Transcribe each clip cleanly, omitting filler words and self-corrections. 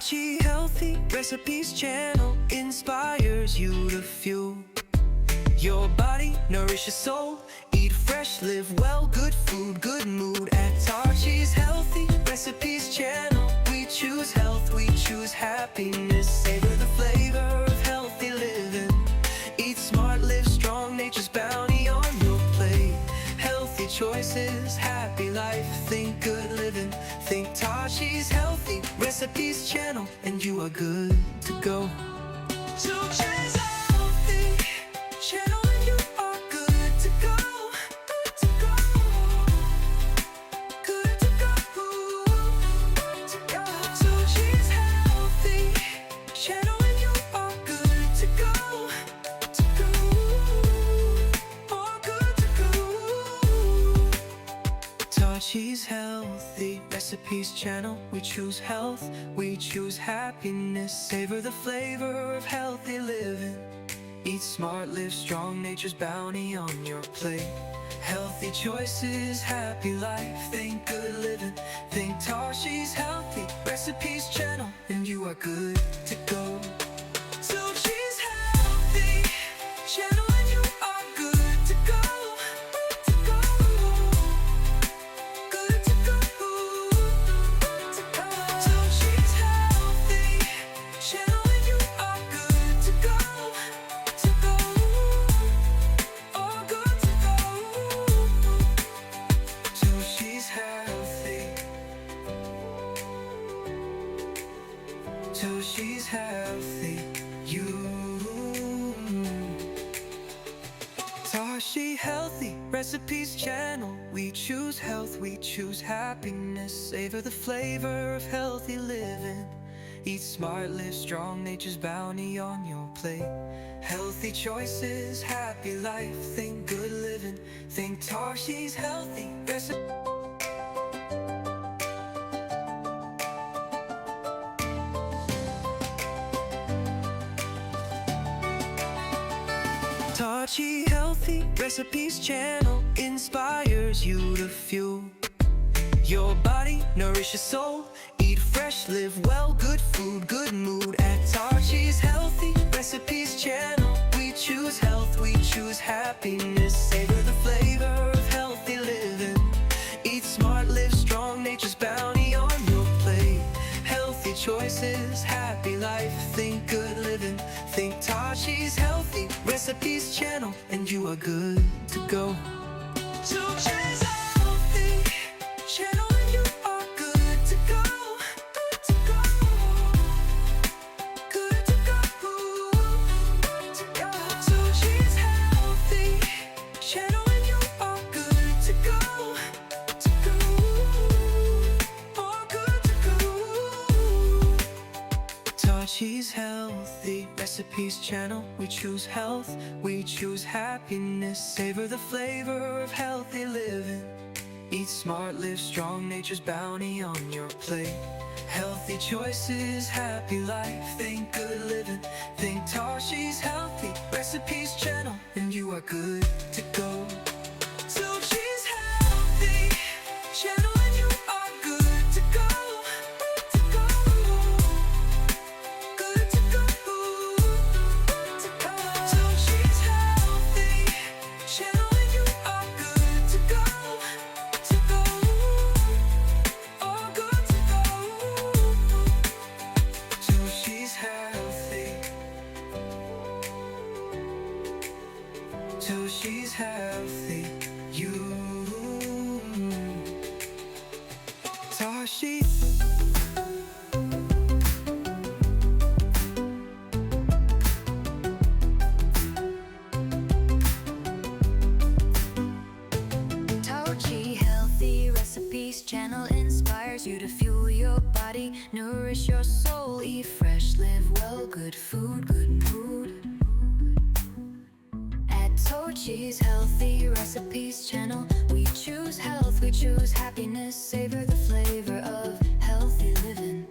Tachi Healthy Recipes channel inspires you to fuel your body, nourish your soul. Eat fresh, live well, good food, good mood. At Tachi's Healthy Recipes channel, we choose health, we choose happiness. Savor the flavor of healthy living. Eat smart, live strong, nature's bounty on your plate. Healthy choices, happy life, think good living. Think Tachi's Healthy Recipes channel, and you are good to go. Tachi's Healthy channel, and you are good to go. Good to go. Good to go. Good to go. Tachi's Healthy channel, and you are good to go. To go. Oh, good to go. Tachi's Healthy Recipes channel, we choose health, we choose happiness. Savor the flavor of healthy living. Eat smart, live strong, nature's bounty on your plate. Healthy choices, happy life, think good living. Think Tachi's Healthy Recipes channel, and you are good to go. Tachi's Healthy channel, and you are good to go. Good to go. Good to go. Good to go. Tachi's Healthy channel, and you are good to go. To go. Oh, good to go. Tachi's Healthy. Tachi's Healthy. Tachi Healthy Recipes channel, we choose health, we choose happiness. Savor the flavor of healthy living. Eat smart, live strong, nature's bounty on your plate. Healthy choices, happy life, think good living. Think Tachi's Healthy Recipes. Tachi Healthy Recipes channel inspires you to fuel your body, nourish your soul. Eat fresh, live well, good food, good mood. At Tachi's Healthy Recipes channel, we choose health, we choose happiness. Savor the flavor of healthy living. Eat smart, live strong, nature's bounty on your plate. Healthy choices, happy life, think good living. Think Tachi's Healthy Recipes channel, and you are good to go. Tachi's Healthy channel, and you are good to go. Good to go. Good to go. Good to go. Tachi's Healthy channel, and you are good to go. To go. Oh, good to go. Tachi's Healthy Recipes channel, we choose health, we choose happiness. Savor the flavor of healthy living. Eat smart, live strong, nature's bounty on your plate. Healthy choices, happy life, think good living. Think Tachi's Healthy Recipes channel, and you are good to go. Tachi's Healthy channel, and you are good to go. Good to go. Good to go. Good to go. Tachi's Healthy channel, and you are good to go. To go. Oh, good to go. Tachi's Healthy. Tachi's Healthy. Tachi. Tachi Healthy Recipes channel inspires you to fuel your body, nourish your soul. Eat fresh, live well, good food, good mood. At Tachi's Healthy Recipes channel, we choose health, we choose happiness. Savor the flavor of healthy living.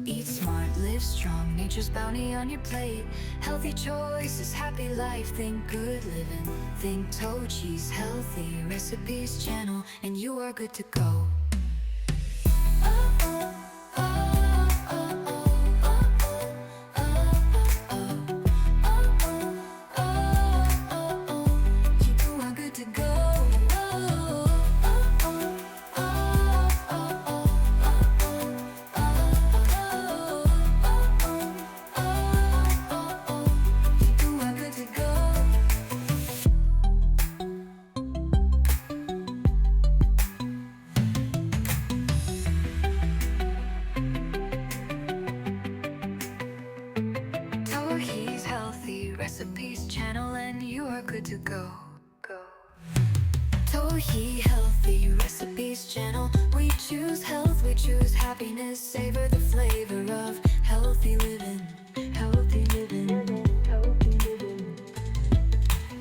Eat smart, live strong, nature's bounty on your plate. Healthy choices, happy life, think good living. Think Tachi's Healthy Recipes channel, and you are good to go. Recipes channel and you are good to go. Tohi Healthy Recipes channel. We choose health, we choose happiness. Savor the flavor of healthy living. Healthy living.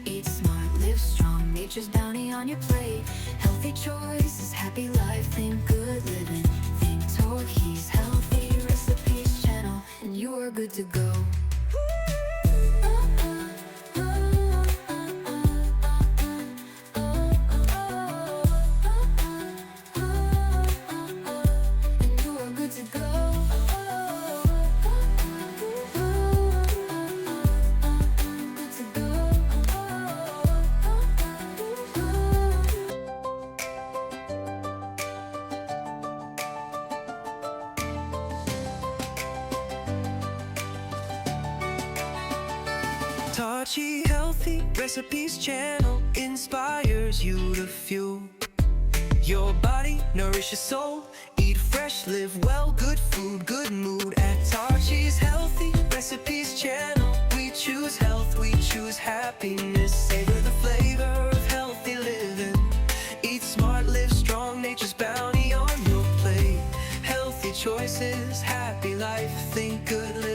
Eat smart, live strong. Nature's bounty on your plate. Healthy choices, happy life. Think good living. Think Tohi's Healthy Recipes channel, and you are good to go. Tachi Healthy Recipes channel inspires you to fuel your body, nourish your soul. Eat fresh, live well, good food, good mood. At Tachi's Healthy Recipes channel, we choose health, we choose happiness. Savor the flavor of healthy living. Eat smart, live strong, nature's bounty on your plate. Healthy choices, happy life, think good living.